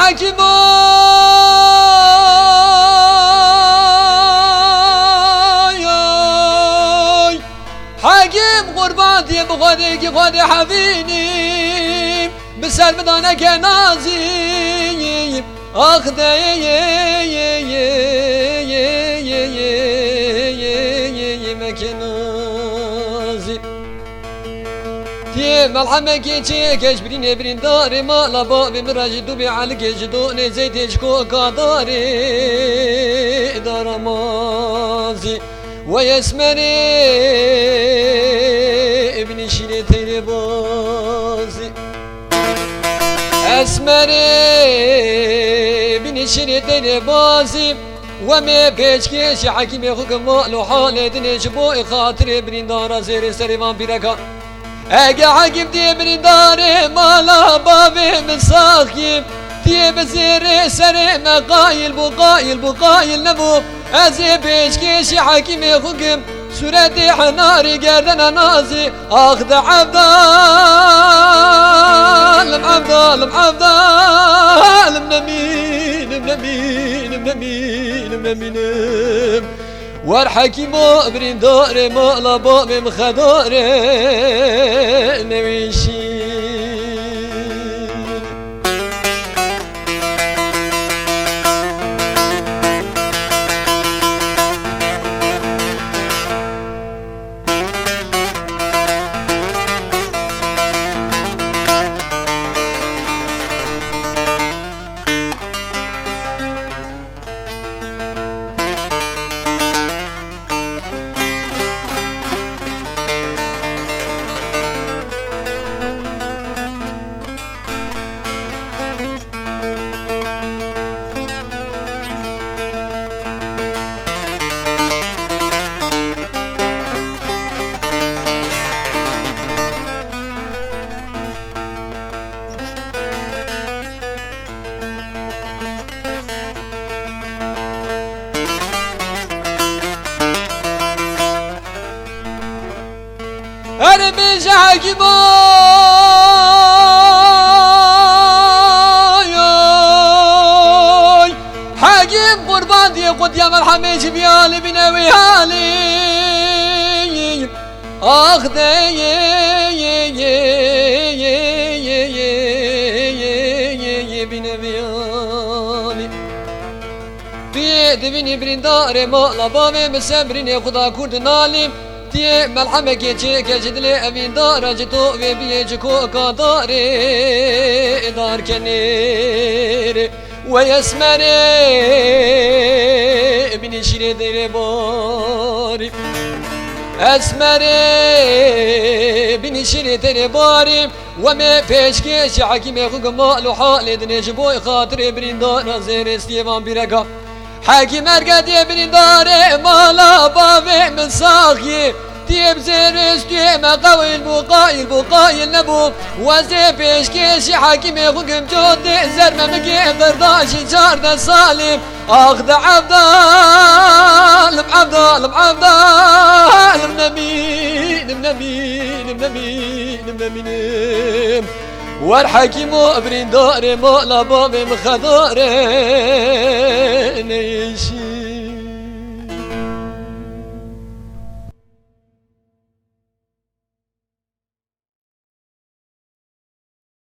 حكيم حكيم قرباتي بخدك خد حفيني بسلم دانك نازي أخذي مكنازي تي ملحمة كيتشي كيش برين برين داري ما لبا بمراجي دوبي على كيش دوني زيتيش كوكا داري دارمازي ويسمري ابن شيري تيري بازي اسمري ابن شيري تيري بازي ومي بيش كيش حكيمي حكم مالو حالي دنيش بوي خاطري برين دارا زيري سريفان بيركا اگه حکیم دی برین داره مالا بابی مساخیم دی بزیر سر مقایل بو قایل نبو از پیش کشی حکیم خوکم صورت حناری گردن نازی آخد عبدالم نمینم ور حكيمو برين داري مالا بابي مخداري نويشي أربيش حكيمو حكيم قربان دي قد يا مرحميش بيالي بنوي هالي أخذي بنوي دبيني برين داري مالا بابي مسبريني خدا كرد نالي تي ملحمة كيتشي كجدلي أبين دارا جتو في بيجكو كداري دار كنير ويسمري ابن شيري دير باري اسمري ابن شيري دير باري وما فيش كيش حكيمي خوك مالو حالي دنيش بوي خاطر ابن دارا زير استيفان بيركا حكيم ارقد ابن داري مالا بابي من ساخي تيب زيرس تيب بو قايل نبو وزي بيش كيشي حكيمي خوكم جودي زرمة مكي قرداشي جاردن سالم اخذ عبدالم نمين ور حكيمو برين داري مالا بابي مخداري نيشي